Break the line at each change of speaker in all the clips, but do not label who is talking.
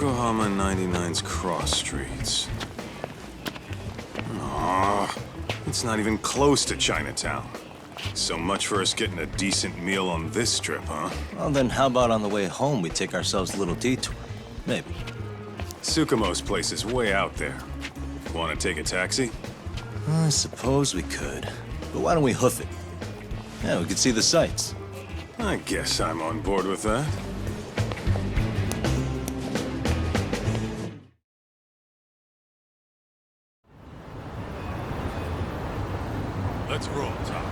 Yokohama 99's cross streets. Aw, it's not even close to Chinatown. So much for us getting a decent meal on this strip, huh?
Well, then how about on the way home we take ourselves a little detour? Maybe.
Tsukumo's place is way out there. Want to take a taxi?
I suppose we could. But why don't we hoof it? Yeah, we could see the sights.
I guess I'm on board with that. Let's roll, Doc.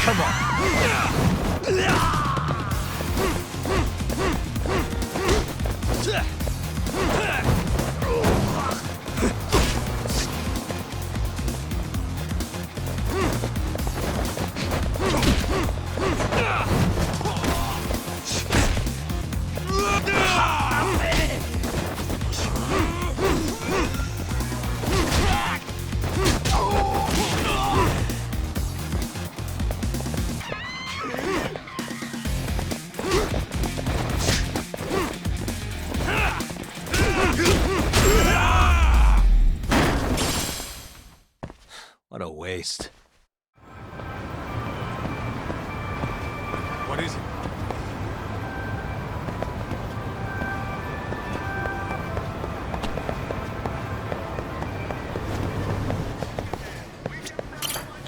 Come on.
What a waste.
What is it?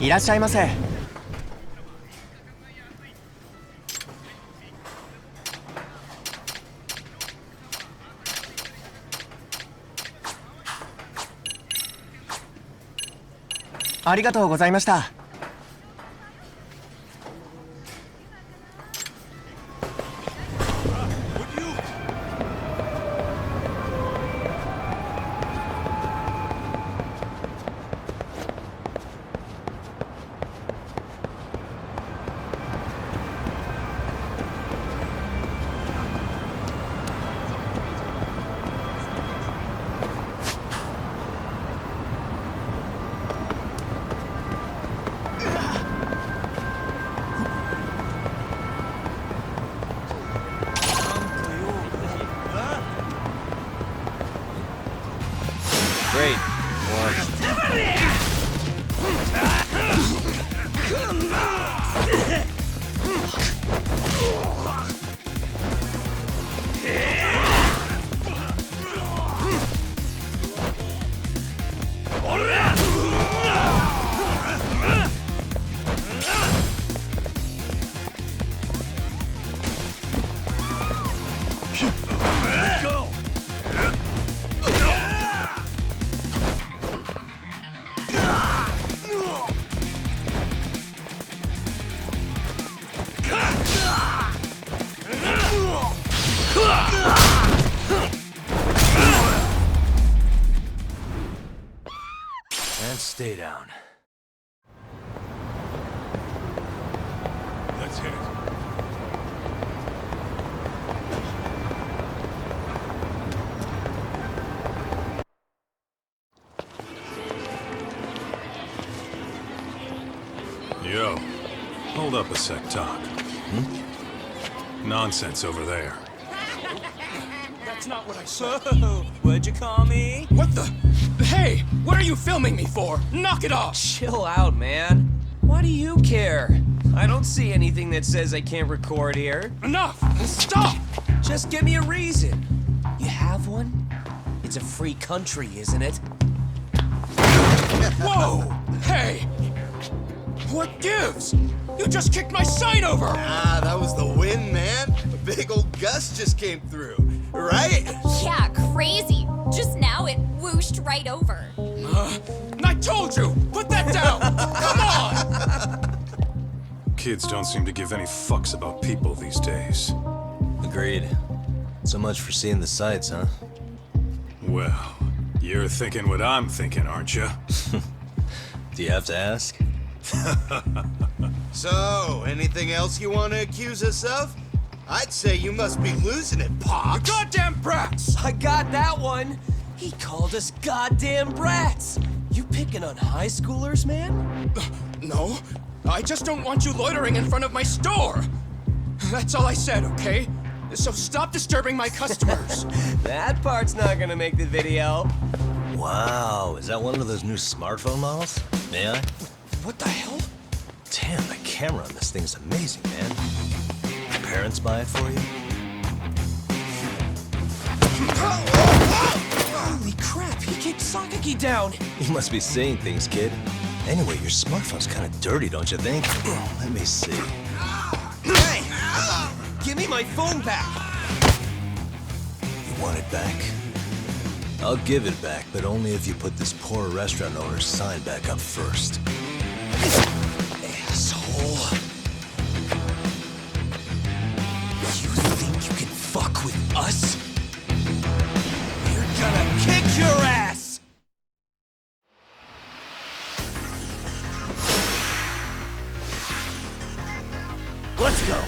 いらっしゃいませ。ありがとうございました。
And stay down.
Let's hit it. Yo, hold up a sec, Doc. Nonsense over there.
That's not what I said. What'd you call me? What the? Hey, what are you filming me for? Knock it off!
Chill out, man. Why do you care? I don't see anything that says I can't record here.
Enough! Stop!
Just give me a reason. You have one? It's a free country, isn't it?
Whoa! Hey! What gives? You just kicked my sign over!
Ah, that was the wind, man. A big old gust just came through, right?
Yeah, crazy. Just now it whooshed right over.
I told you! Put that down! Come on!
Kids don't seem to give any fucks about people these days.
Agreed. So much for seeing the sights, huh?
Well, you're thinking what I'm thinking, aren't you?
Do you have to ask?
So, anything else you want to accuse us of? I'd say you must be losing it,
You
Pops.
goddamn brats!
I got that one. He called us goddamn brats. You picking on high schoolers, man?
No, I just don't want you loitering in front of my store. That's all I said, okay? So stop disturbing my customers.
That part's not gonna make the video.
Wow, is that one of those new smartphone models? May I?
What the hell?
Damn, the camera on this thing's amazing, man. Your parents buy it for you?
Holy crap, he kicked Sakaki down.
You must be seeing things, kid. Anyway, your smartphone's kind of dirty, don't you think? Let me see.
Hey! Give me my phone back.
You want it back? I'll give it back, but only if you put this poor restaurant owner's sign back up first.
Asshole. You think you can fuck with us? We're gonna kick your ass!
Let's go!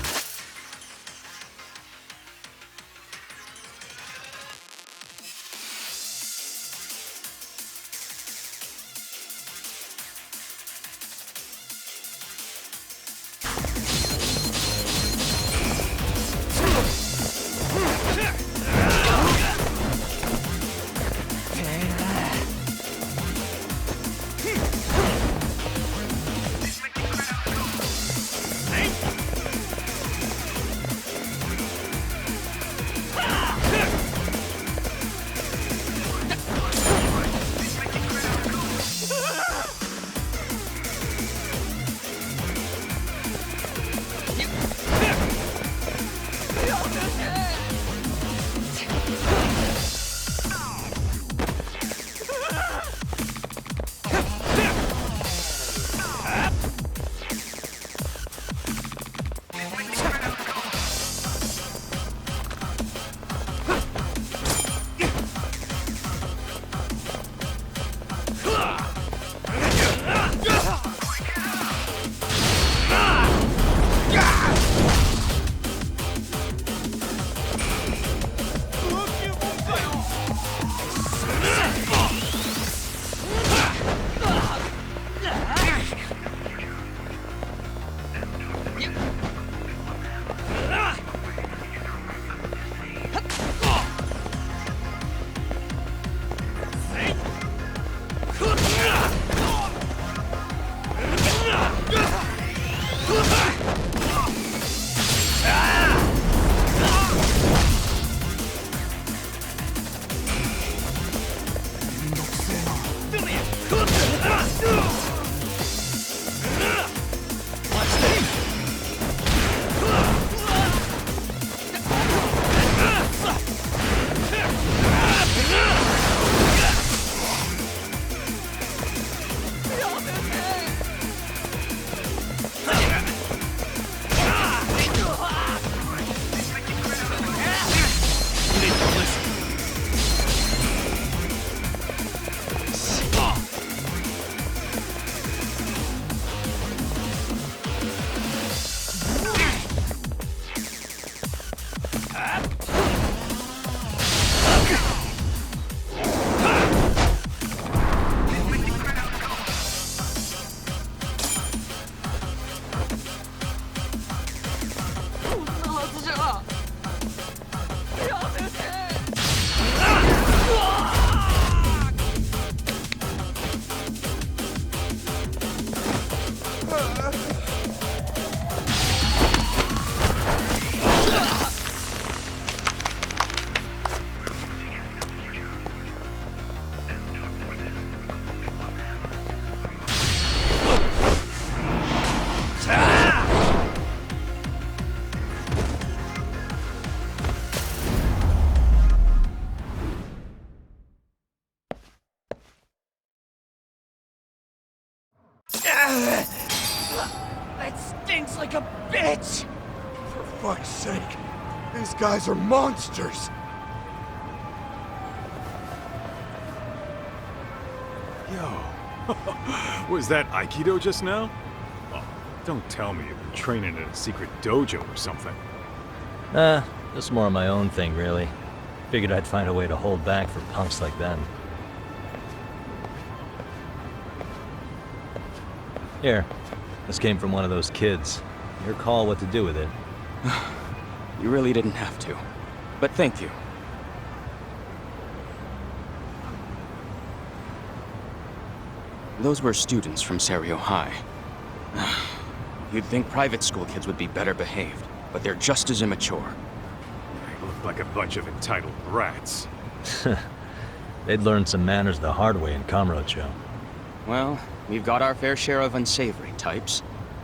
That stinks like a bitch! For fuck's sake, these guys are monsters!
Yo, was that Aikido just now? Oh, don't tell me you've been training in a secret dojo or something.
Just more of my own thing, really. Figured I'd find a way to hold back for punks like them. Here, this came from one of those kids. Your call what to do with it.
You really didn't have to. But thank you. Those were students from Seiryo High. You'd think private school kids would be better behaved, but they're just as immature.
They look like a bunch of entitled brats.
They'd learned some manners the hard way in Kamurocho.
Well, we've got our fair share of unsavory types.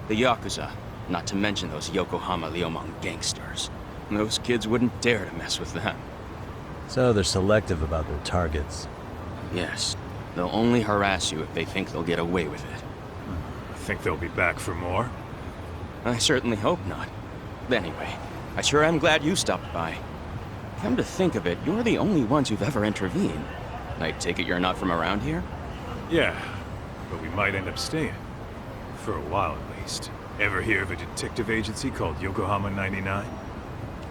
The Yakuza, not to mention those Yokohama Liumang gangsters. Those kids wouldn't dare to mess with them.
So they're selective about their targets.
Yes, they'll only harass you if they think they'll get away with it.
Think they'll be back for more?
I certainly hope not. Anyway, I sure am glad you stopped by. Come to think of it, you're the only ones who've ever intervened. I take it you're not from around here?
Yeah, but we might end up staying. For a while at least. Ever hear of a detective agency called Yokohama 99?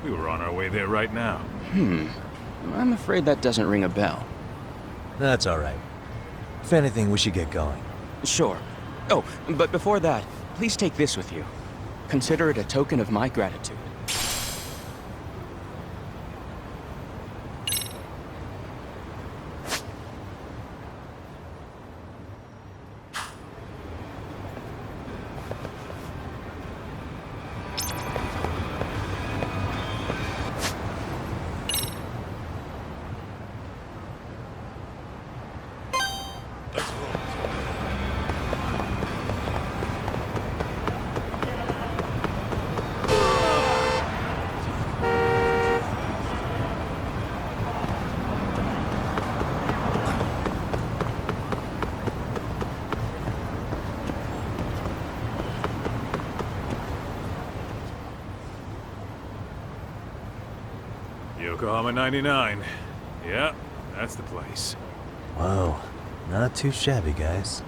We were on our way there right now.
I'm afraid that doesn't ring a bell.
That's alright. If anything, we should get going.
Sure. Oh, but before that, please take this with you. Consider it a token of my gratitude.
Yokohama 99. Yeah, that's the place.
Whoa, not too shabby, guys.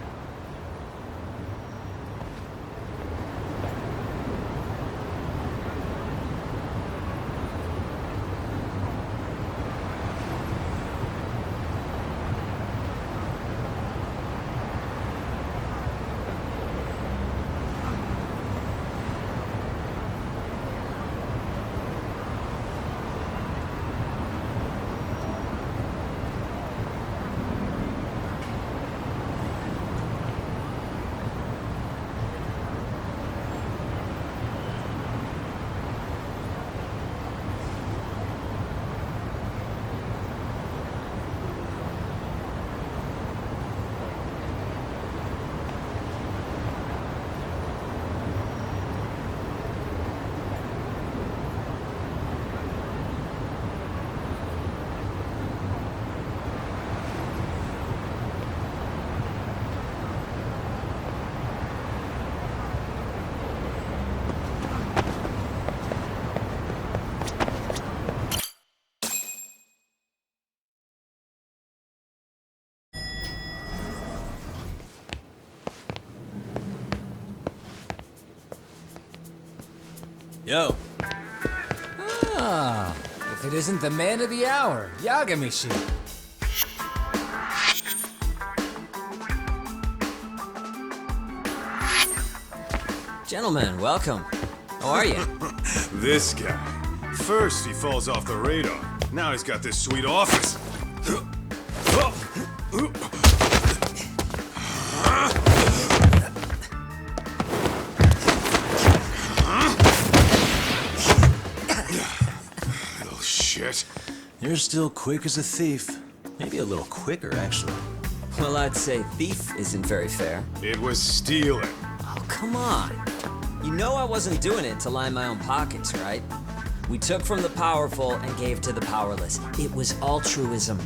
Yo. Ah, if it isn't the man of the hour, Yagami-shi. Gentlemen, welcome. How are you?
This guy. First he falls off the radar. Now he's got this sweet office.
You're still quick as a thief. Maybe a little quicker, actually.
Well, I'd say thief isn't very fair.
It was stealing.
Oh, come on. You know I wasn't doing it to line my own pockets, right? We took from the powerful and gave to the powerless. It was altruism.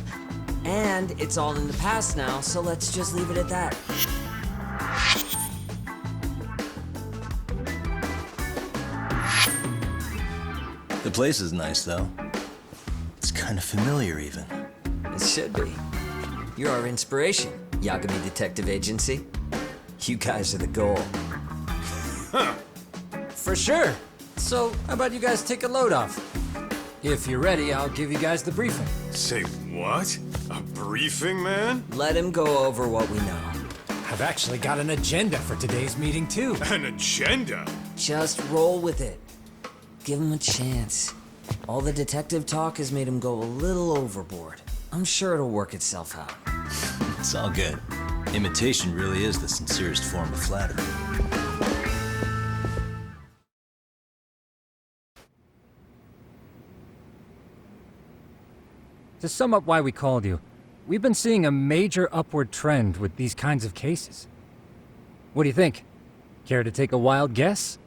And it's all in the past now, so let's just leave it at that.
The place is nice, though. It's kind of familiar, even.
It should be. You're our inspiration, Yagami Detective Agency. You guys are the goal.
For sure. So, how about you guys take a load off? If you're ready, I'll give you guys the briefing.
Say what? A briefing, man?
Let him go over what we know.
I've actually got an agenda for today's meeting, too.
An agenda?
Just roll with it. Give him a chance. All the detective talk has made him go a little overboard. I'm sure it'll work itself out.
It's all good. Imitation really is the sincerest form of flattery.
To sum up why we called you, we've been seeing a major upward trend with these kinds of cases. What do you think? Care to take a wild guess?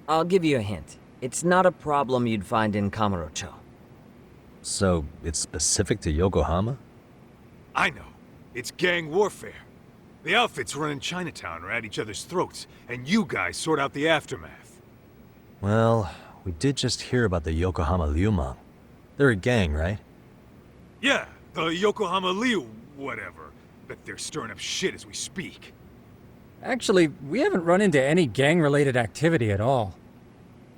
I'll give you a hint. It's not a problem you'd find in Kamurocho.
So, it's specific to Yokohama?
I know. It's gang warfare. The outfits running Chinatown are at each other's throats, and you guys sort out the aftermath.
Well, we did just hear about the Yokohama Ryumang. They're a gang, right?
Yeah, the Yokohama Liu, whatever. Bet they're stirring up shit as we speak.
Actually, we haven't run into any gang-related activity at all.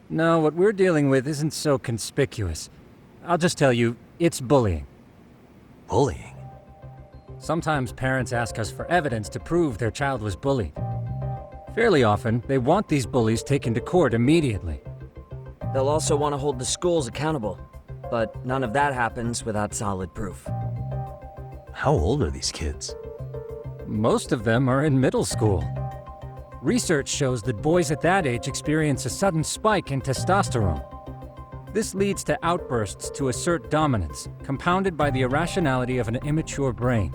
No, what we're dealing with isn't so conspicuous. I'll just tell you, it's bullying.
Bullying?
Sometimes parents ask us for evidence to prove their child was bullied. Fairly often, they want these bullies taken to court immediately.
They'll also want to hold the schools accountable, but none of that happens without solid proof.
How old are these kids?
Most of them are in middle school. Research shows that boys at that age experience a sudden spike in testosterone. This leads to outbursts to assert dominance, compounded by the irrationality of an immature brain.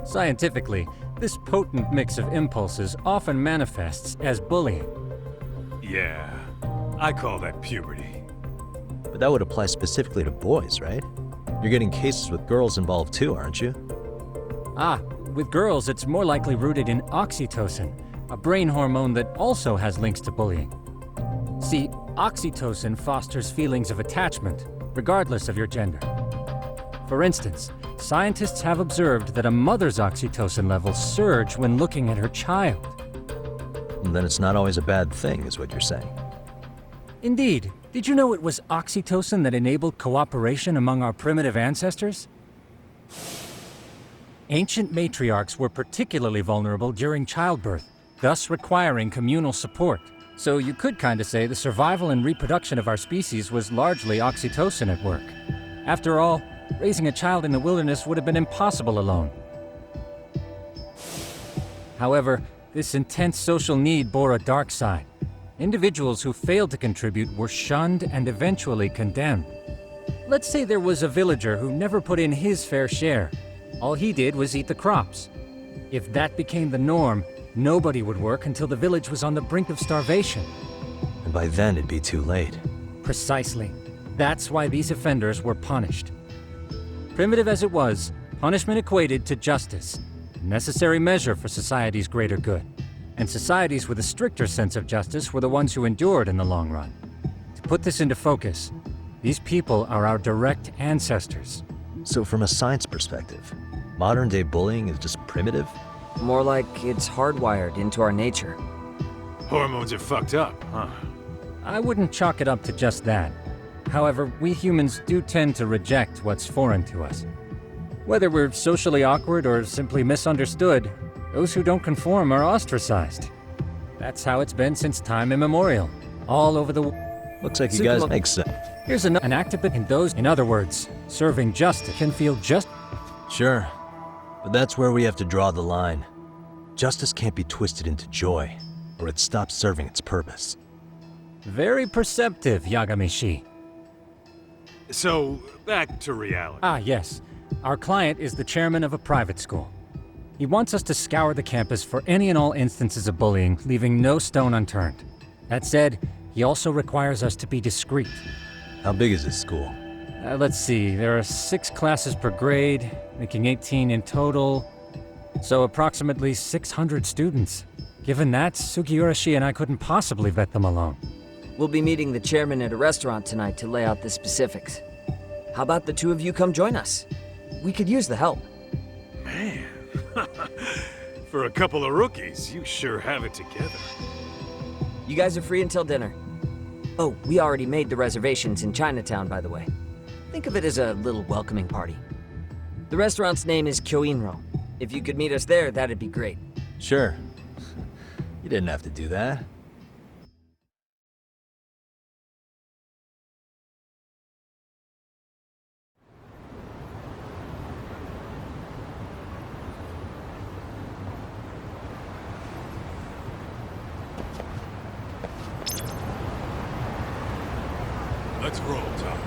Scientifically, this potent mix of impulses often manifests as bullying.
Yeah, I call that puberty.
But that would apply specifically to boys, right? You're getting cases with girls involved too, aren't you?
Ah, with girls it's more likely rooted in oxytocin, a brain hormone that also has links to bullying. See, oxytocin fosters feelings of attachment, regardless of your gender. For instance, scientists have observed that a mother's oxytocin levels surge when looking at her child.
Then it's not always a bad thing, is what you're saying.
Indeed. Did you know it was oxytocin that enabled cooperation among our primitive ancestors? Ancient matriarchs were particularly vulnerable during childbirth, thus requiring communal support. So you could kinda say the survival and reproduction of our species was largely oxytocin at work. After all, raising a child in the wilderness would have been impossible alone. However, this intense social need bore a dark side. Individuals who failed to contribute were shunned and eventually condemned. Let's say there was a villager who never put in his fair share. All he did was eat the crops. If that became the norm, nobody would work until the village was on the brink of starvation.
And by then it'd be too late.
Precisely. That's why these offenders were punished. Primitive as it was, punishment equated to justice, a necessary measure for society's greater good. And societies with a stricter sense of justice were the ones who endured in the long run. To put this into focus, these people are our direct ancestors.
So from a science perspective, modern-day bullying is just primitive?
More like it's hardwired into our nature.
Hormones are fucked up, huh?
I wouldn't chalk it up to just that. However, we humans do tend to reject what's foreign to us. Whether we're socially awkward or simply misunderstood, those who don't conform are ostracized. That's how it's been since time immemorial, all over the world.
Looks like you guys make sense.
Here's an activist in those, in other words, serving justice can feel just.
Sure, but that's where we have to draw the line. Justice can't be twisted into joy, or it stops serving its purpose.
Very perceptive, Yagami-shi.
So, back to reality.
Ah, yes. Our client is the chairman of a private school. He wants us to scour the campus for any and all instances of bullying, leaving no stone unturned. That said, he also requires us to be discreet.
How big is this school?
Let's see, there are 6 classes per grade, making 18 in total. So approximately 600 students. Given that, Sugiura and I couldn't possibly vet them alone.
We'll be meeting the chairman at a restaurant tonight to lay out the specifics. How about the two of you come join us? We could use the help.
Man. For a couple of rookies, you sure have it together.
You guys are free until dinner. Oh, we already made the reservations in Chinatown, by the way. Think of it as a little welcoming party. The restaurant's name is Kyoinro. If you could meet us there, that'd be great.
Sure. You didn't have to do that.
Let's roll, Tom.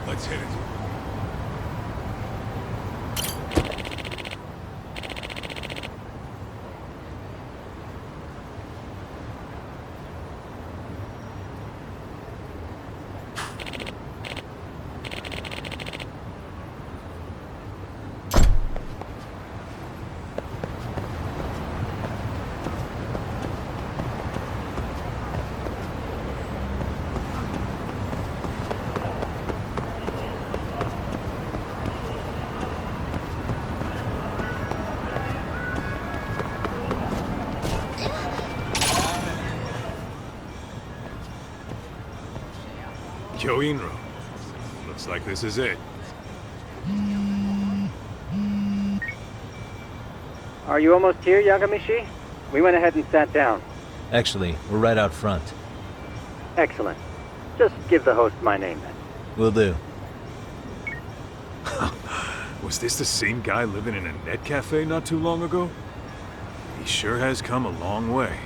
Let's hit it. Kyoinro. Looks like this is it.
Are you almost here, Yagami-shi? We went ahead and sat down.
Actually, we're right out front.
Excellent. Just give the host my name then.
Will do.
Was this the same guy living in a net cafe not too long ago? He sure has come a long way.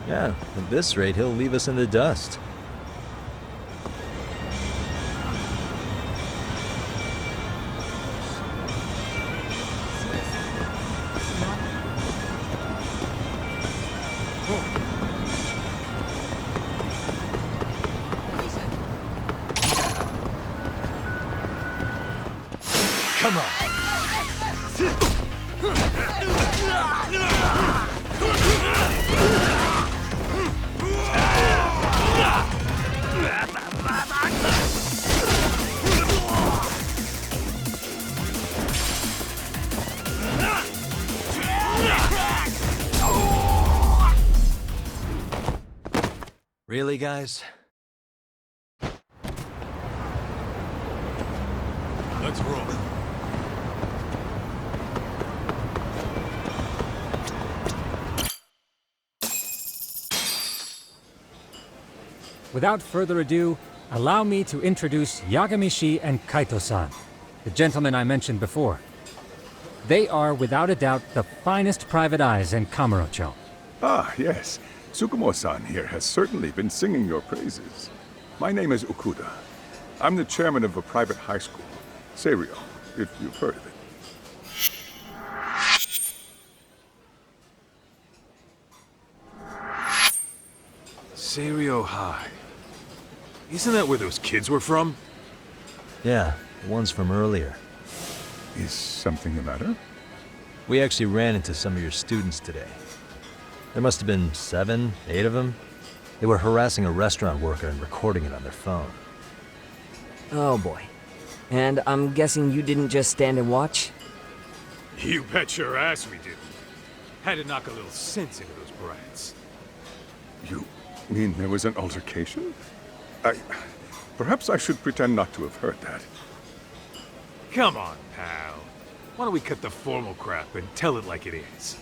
Yeah, at this rate, he'll leave us in the dust. Come on. Really, guys?
Let's roll.
Without further ado, allow me to introduce Yagami and Kaito-san, the gentlemen I mentioned before. They are, without a doubt, the finest private eyes in Kamurocho.
Ah, yes. Tsukumo-san here has certainly been singing your praises. My name is Okuda. I'm the chairman of a private high school, Seiryo, if you've heard of it.
Seiryo High. Isn't that where those kids were from?
Yeah, the ones from earlier.
Is something the matter?
We actually ran into some of your students today. There must have been 7, 8 of them. They were harassing a restaurant worker and recording it on their phone.
Oh boy. And I'm guessing you didn't just stand and watch?
You bet your ass we didn't. Had to knock a little sense into those brats.
You mean there was an altercation? Perhaps I should pretend not to have heard that.
Come on, pal. Why don't we cut the formal crap and tell it like it is?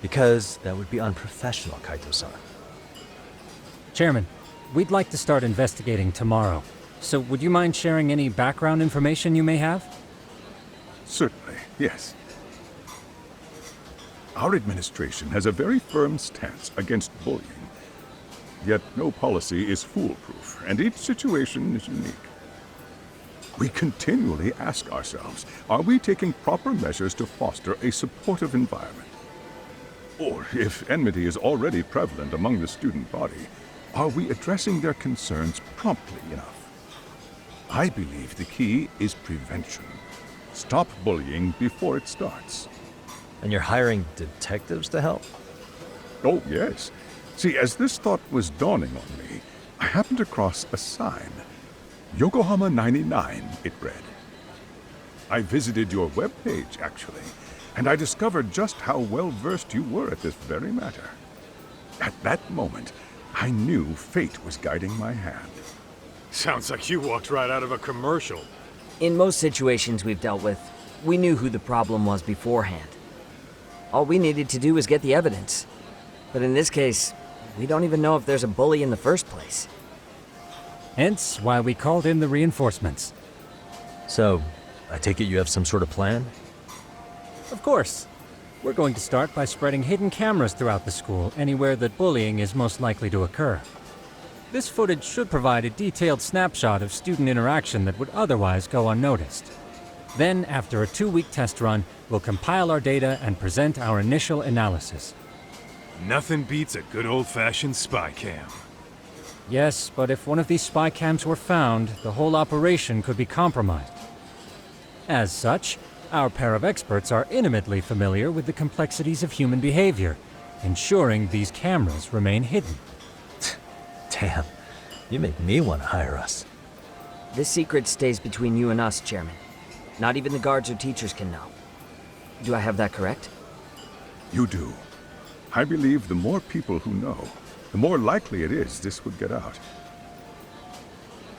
Because that would be unprofessional, Kaito-san.
Chairman, we'd like to start investigating tomorrow. So would you mind sharing any background information you may have?
Certainly, yes. Our administration has a very firm stance against bullying. Yet no policy is foolproof, and each situation is unique. We continually ask ourselves, are we taking proper measures to foster a supportive environment? Or, if enmity is already prevalent among the student body, are we addressing their concerns promptly enough? I believe the key is prevention. Stop bullying before it starts.
And you're hiring detectives to help?
Oh, yes. See, as this thought was dawning on me, I happened across a sign. Yokohama 99, it read. I visited your webpage, actually, and I discovered just how well-versed you were at this very matter. At that moment, I knew fate was guiding my hand.
Sounds like you walked right out of a commercial.
In most situations we've dealt with, we knew who the problem was beforehand. All we needed to do was get the evidence. But in this case, we don't even know if there's a bully in the first place.
Hence why we called in the reinforcements.
So, I take it you have some sort of plan?
Of course. We're going to start by spreading hidden cameras throughout the school, anywhere that bullying is most likely to occur. This footage should provide a detailed snapshot of student interaction that would otherwise go unnoticed. Then, after a 2-week test run, we'll compile our data and present our initial analysis.
Nothing beats a good old-fashioned spy cam.
Yes, but if one of these spy cams were found, the whole operation could be compromised. As such, our pair of experts are intimately familiar with the complexities of human behavior, ensuring these cameras remain hidden.
Damn, you make me want to hire us.
This secret stays between you and us, Chairman. Not even the guards or teachers can know. Do I have that correct?
You do. I believe the more people who know, the more likely it is this would get out.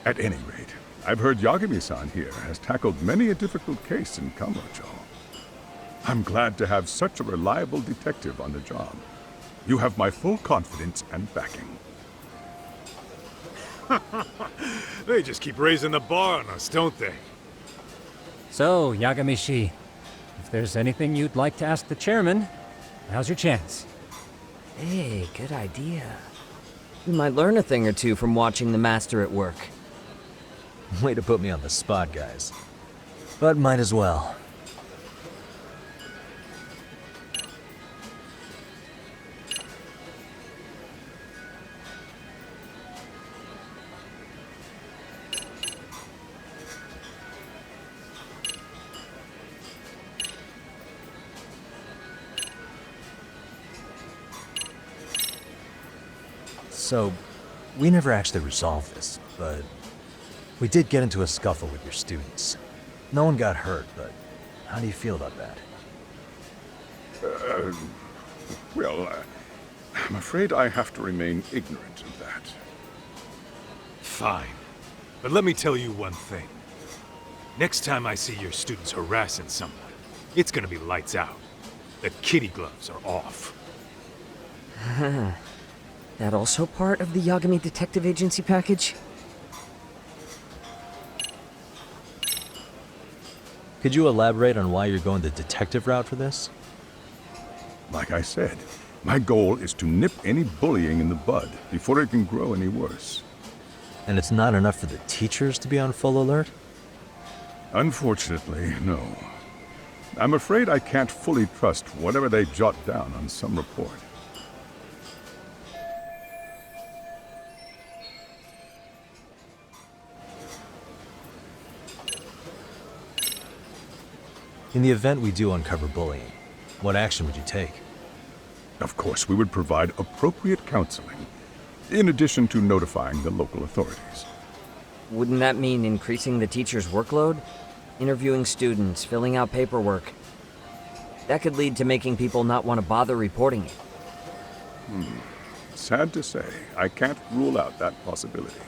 At any rate, I've heard Yagami-san here has tackled many a difficult case in Kamurocho. I'm glad to have such a reliable detective on the job. You have my full confidence and backing.
They just keep raising the bar on us, don't they?
So, Yagami, if there's anything you'd like to ask the chairman, now's your chance.
Hey, good idea. We might learn a thing or two from watching the master at work.
Way to put me on the spot, guys. But might as well. So, we never actually resolved this, but we did get into a scuffle with your students. No one got hurt, but how do you feel about that?
I'm afraid I have to remain ignorant of that.
Fine. But let me tell you one thing. Next time I see your students harassing someone, it's gonna be lights out. The kitty gloves are off.
That also part of the Yagami Detective Agency package?
Could you elaborate on why you're going the detective route for this?
Like I said, my goal is to nip any bullying in the bud before it can grow any worse.
And it's not enough for the teachers to be on full alert?
Unfortunately, no. I'm afraid I can't fully trust whatever they jot down on some report.
In the event we do uncover bullying, what action would you take?
Of course, we would provide appropriate counseling, in addition to notifying the local authorities.
Wouldn't that mean increasing the teacher's workload? Interviewing students, filling out paperwork. That could lead to making people not want to bother reporting it.
Sad to say, I can't rule out that possibility.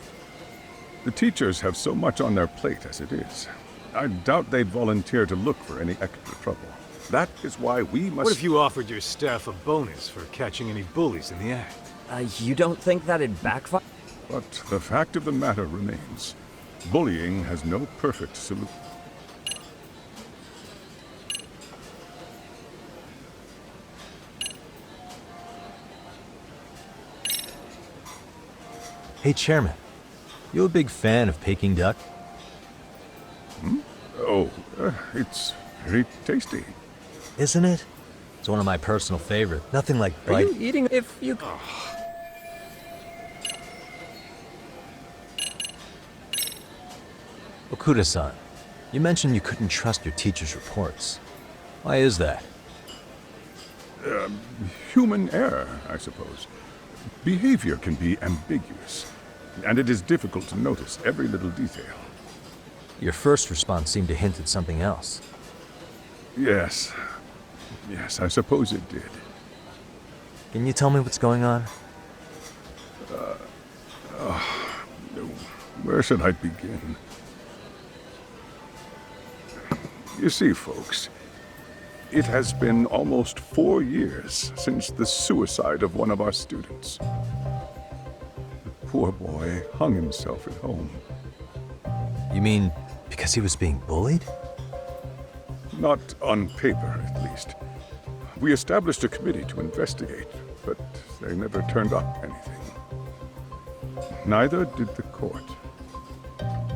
The teachers have so much on their plate as it is. I doubt they'd volunteer to look for any extra trouble. That is why we must...
What if you offered your staff a bonus for catching any bullies in the act?
You don't think that'd backfire?
But the fact of the matter remains. Bullying has no perfect solution.
Hey, Chairman. You a big fan of Peking duck?
Oh, it's very tasty.
Isn't it? It's one of my personal favorites. Nothing like
Are
bite.
you eating if you...
Okuda-san, you mentioned you couldn't trust your teacher's reports. Why is that?
Human error, I suppose. Behavior can be ambiguous, and it is difficult to notice every little detail.
Your first response seemed to hint at something else.
Yes. Yes, I suppose it did.
Can you tell me what's going on?
Where should I begin? You see, folks, it has been almost 4 years since the suicide of one of our students. The poor boy hung himself at home.
You mean because he was being bullied?
Not on paper, at least. We established a committee to investigate, but they never turned up anything. Neither did the court.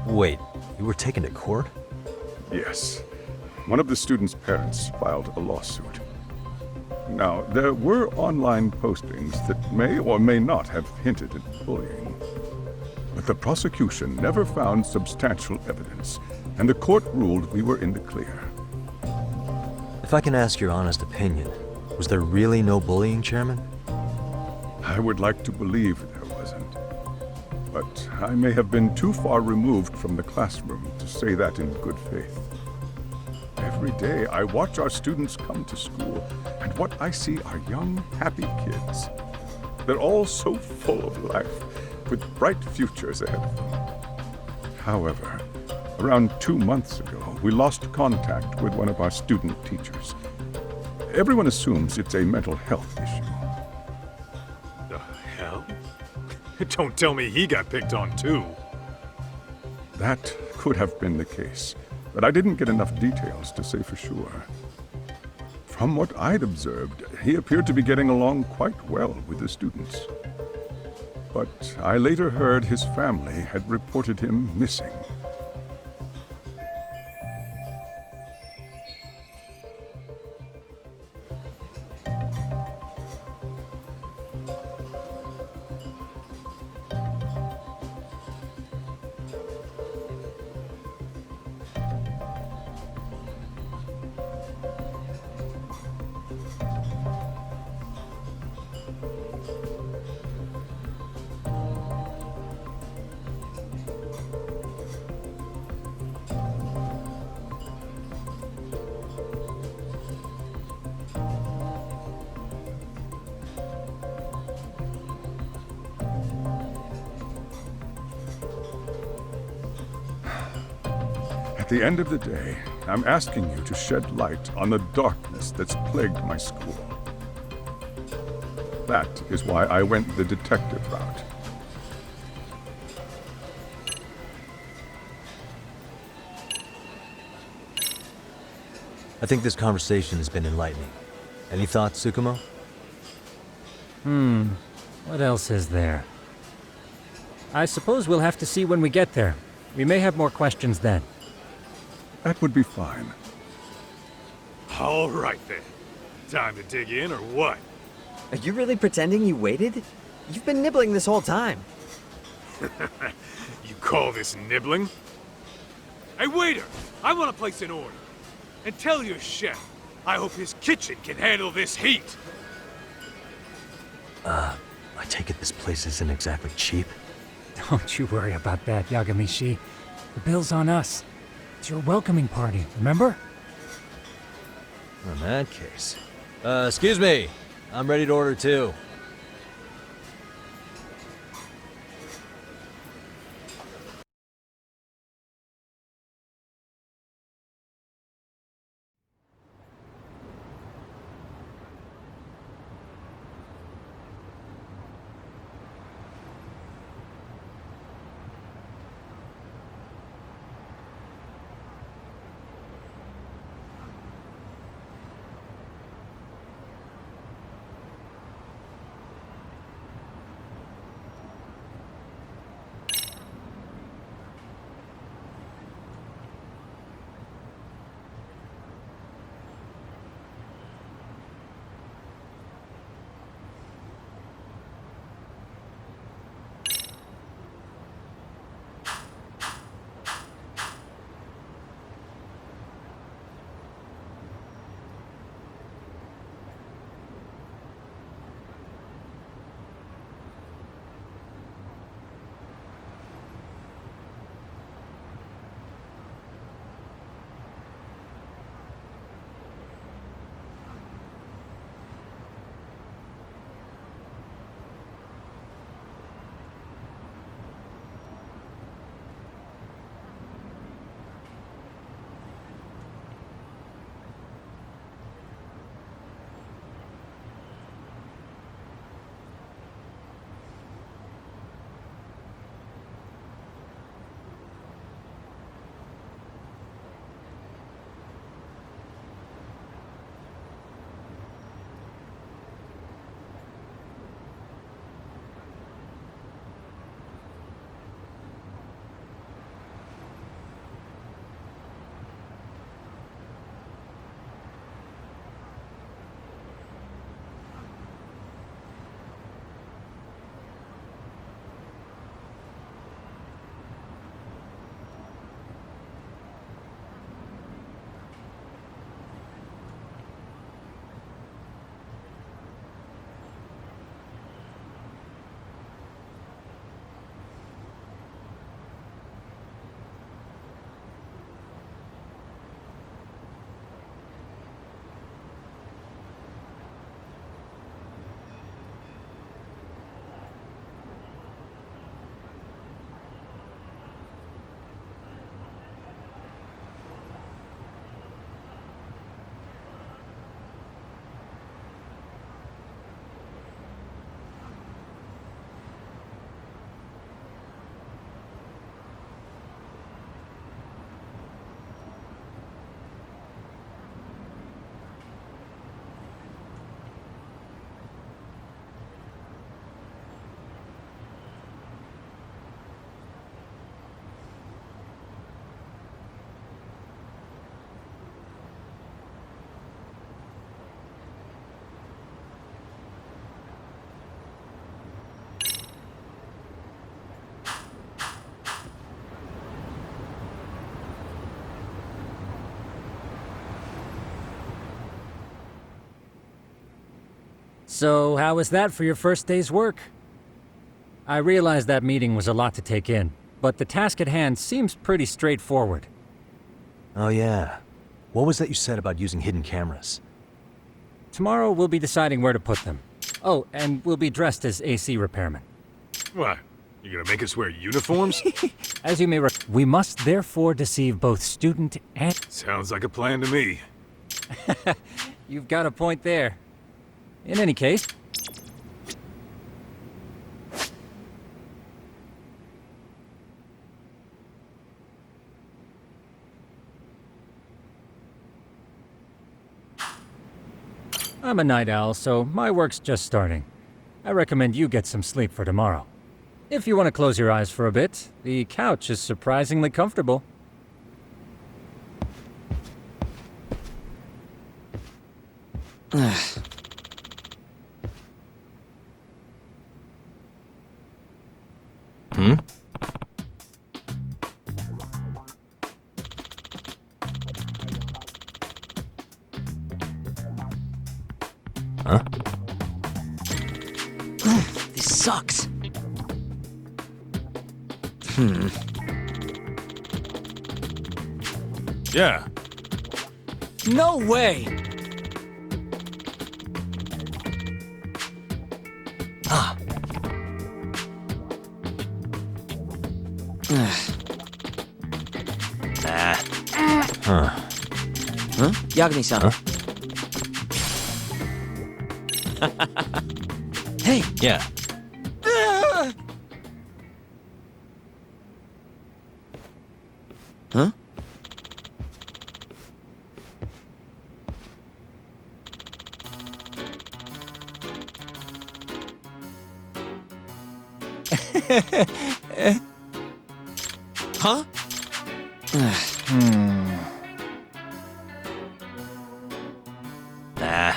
Wait, you were taken to court?
Yes. One of the students' parents filed a lawsuit. Now, there were online postings that may or may not have hinted at bullying. But the prosecution never found substantial evidence, and the court ruled we were in the clear.
If I can ask your honest opinion, was there really no bullying, Chairman?
I would like to believe there wasn't. But I may have been too far removed from the classroom to say that in good faith. Every day I watch our students come to school, and what I see are young, happy kids. They're all so full of life, with bright futures ahead of them. However, around 2 months ago, we lost contact with one of our student teachers. Everyone assumes it's a mental health issue.
The hell? Don't tell me he got picked on too.
That could have been the case, but I didn't get enough details to say for sure. From what I'd observed, he appeared to be getting along quite well with the students. But I later heard his family had reported him missing. At the end of the day, I'm asking you to shed light on the darkness that's plagued my school. That is why I went the detective route.
I think this conversation has been enlightening. Any thoughts, Tsukumo?
What else is there? I suppose we'll have to see when we get there. We may have more questions then.
That would be fine.
All right then. Time to dig in or what?
Are you really pretending you waited? You've been nibbling this whole time.
You call this nibbling? Hey waiter, I want to place an order. And tell your chef, I hope his kitchen can handle this heat.
I take it this place isn't exactly cheap?
Don't you worry about that, Yagami-shi. The bill's on us. It's your welcoming party, remember?
In that case. Excuse me. I'm ready to order too.
So, how was that for your first day's work? I realize that meeting was a lot to take in, but the task at hand seems pretty straightforward.
Oh yeah. What was that you said about using hidden cameras?
Tomorrow we'll be deciding where to put them. Oh, and we'll be dressed as AC repairmen.
What? You gonna make us wear uniforms?
As you may we must therefore deceive both student and...
Sounds like a plan to me.
You've got a point there. In any case... I'm a night owl, so my work's just starting. I recommend you get some sleep for tomorrow. If you want to close your eyes for a bit, the couch is surprisingly comfortable.
Hmm? Huh?
This sucks.
Yeah.
No way!
Ah. Huh.
Huh? Yagami-san.
Huh?
Hey!
Yeah.
Huh? Huh?
Nah.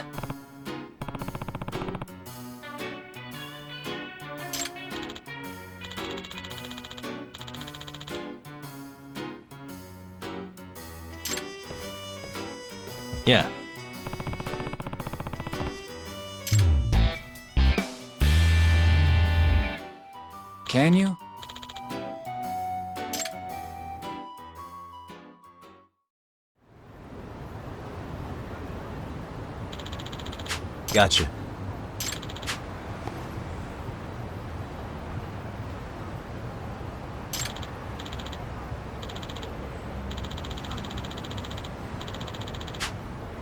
Yeah.
Can you?
Gotcha.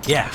Yeah.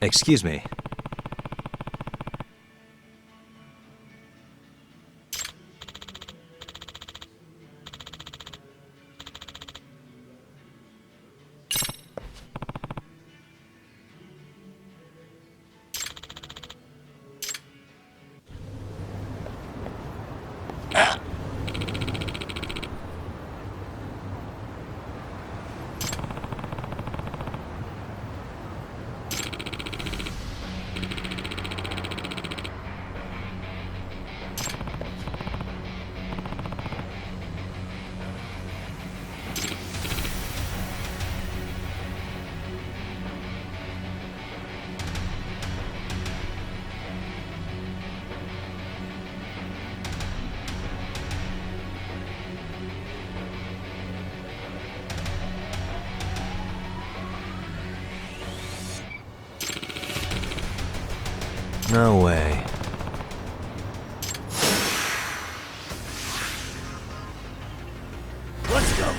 Excuse me. No way.
Let's go.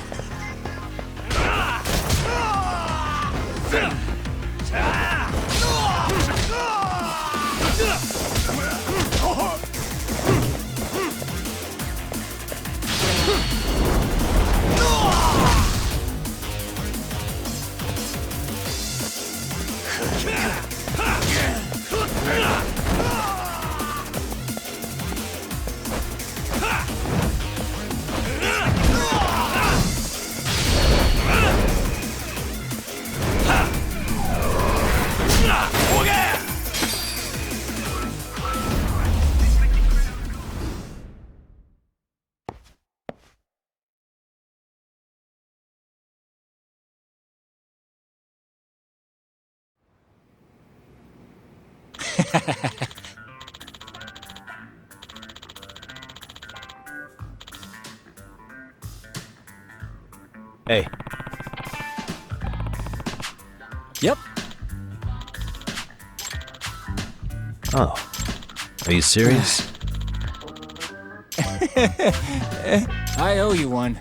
Hey.
Yep.
Oh. Are you serious?
I owe you one.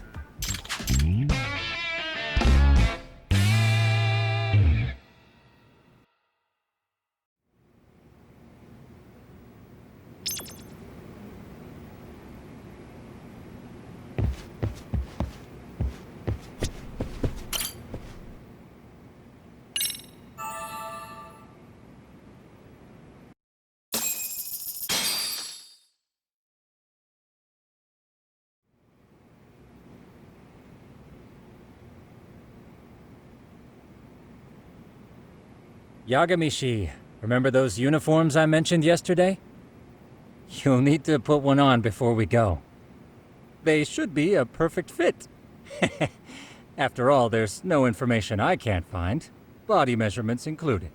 Yagami-shi, remember those uniforms I mentioned yesterday? You'll need to put one on before we go. They should be a perfect fit. After all, there's no information I can't find, body measurements included.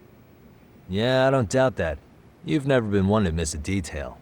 Yeah, I don't doubt that. You've never been one to miss a detail.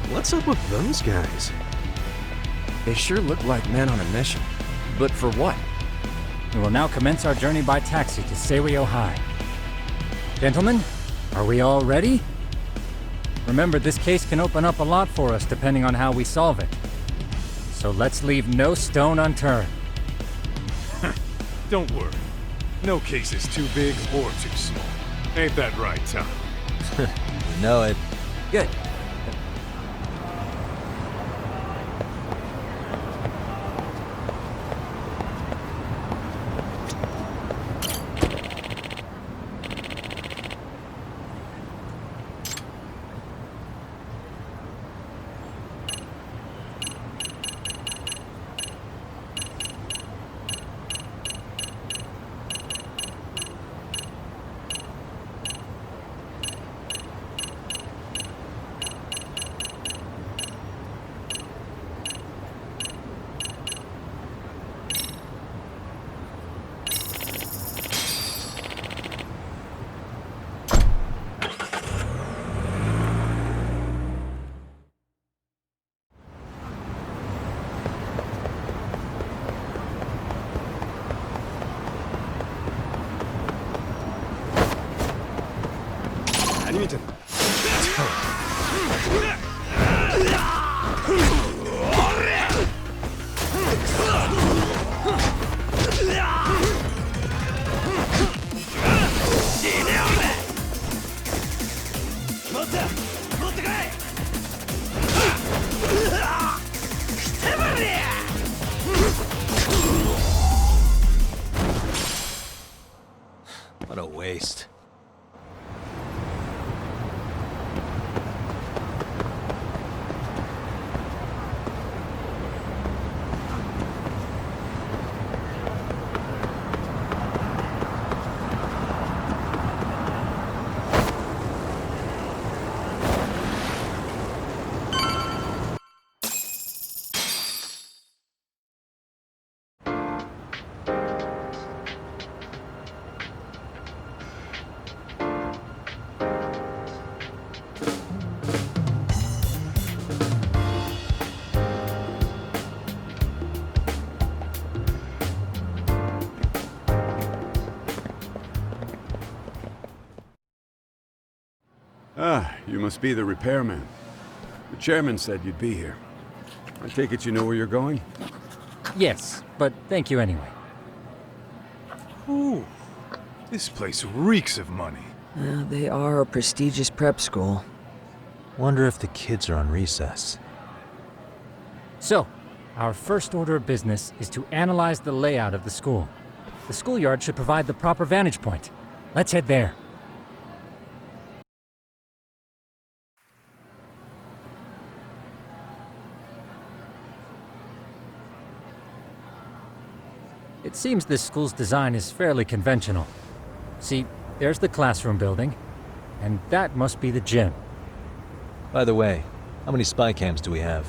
What's up with those guys? They sure look like men on a mission. But for what?
We will now commence our journey by taxi to Seiryo High. Gentlemen, are we all ready? Remember, this case can open up a lot for us depending on how we solve it. So let's leave no stone unturned.
Don't worry. No case is too big or too small. Ain't that right, Tom?
You know it.
Good.
What a waste.
Ah, you must be the repairman. The chairman said you'd be here. I take it you know where you're going?
Yes, but thank you anyway.
Ooh, this place reeks of money.
They are a prestigious prep school.
Wonder if the kids are on recess.
So, our first order of business is to analyze the layout of the school. The schoolyard should provide the proper vantage point. Let's head there. It seems this school's design is fairly conventional. See, there's the classroom building, and that must be the gym.
By the way, how many spy cams do we have?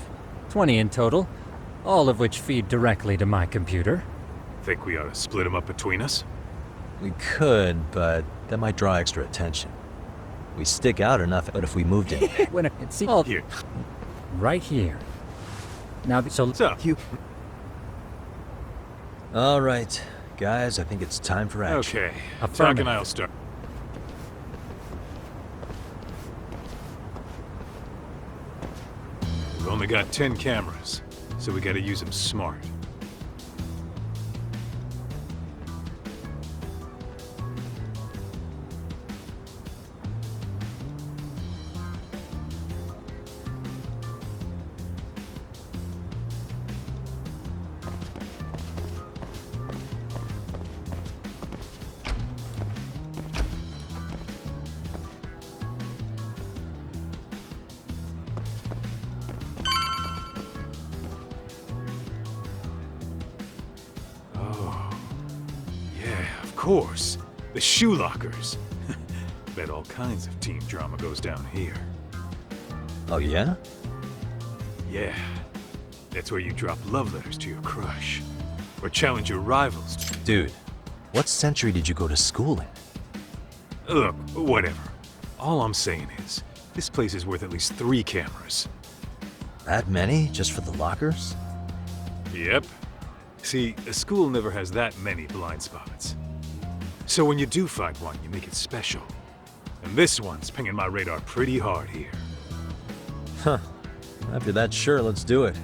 20 in total, all of which feed directly to my computer.
Think we ought to split them up between us?
We could, but that might draw extra attention. We stick out enough, but if we moved in...
When it's all
here.
Right here. Now, so...
You...
All right, guys, I think it's time for action.
Okay, Doc and I'll start. We've only got 10 cameras, so we gotta use them smart. Of course, the shoe lockers. Bet all kinds of teen drama goes down here.
Oh, yeah?
Yeah. That's where you drop love letters to your crush. Or challenge your rivals.
Dude, what century did you go to school in?
Look, whatever. All I'm saying is, this place is worth at least 3 cameras.
That many? Just for the lockers?
Yep. See, a school never has that many blind spots. So when you do find one, you make it special. And this one's pinging my radar pretty hard here.
Huh. After that, sure, let's do it.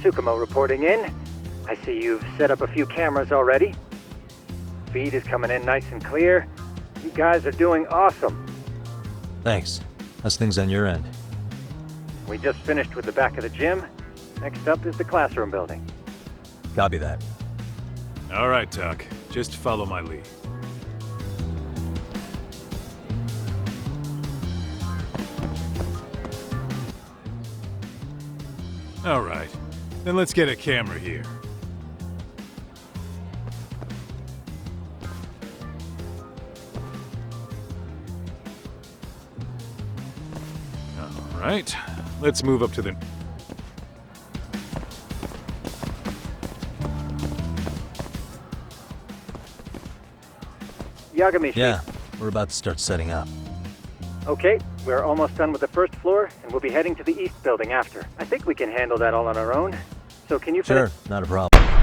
Tsukumo reporting in. I see you've set up a few cameras already. Feed is coming in nice and clear. You guys are doing awesome.
Thanks. How's things on your end?
We just finished with the back of the gym. Next up is the classroom building.
Copy that.
All right, Tuck. Just follow my lead. All right. Then let's get a camera here. All right. Let's move up to the...
Yagami.
Yeah, we're about to start setting up.
Okay, we're almost done with the first floor, and we'll be heading to the east building after. I think we can handle that all on our own. So can you
Sure,
finish?
not a problem.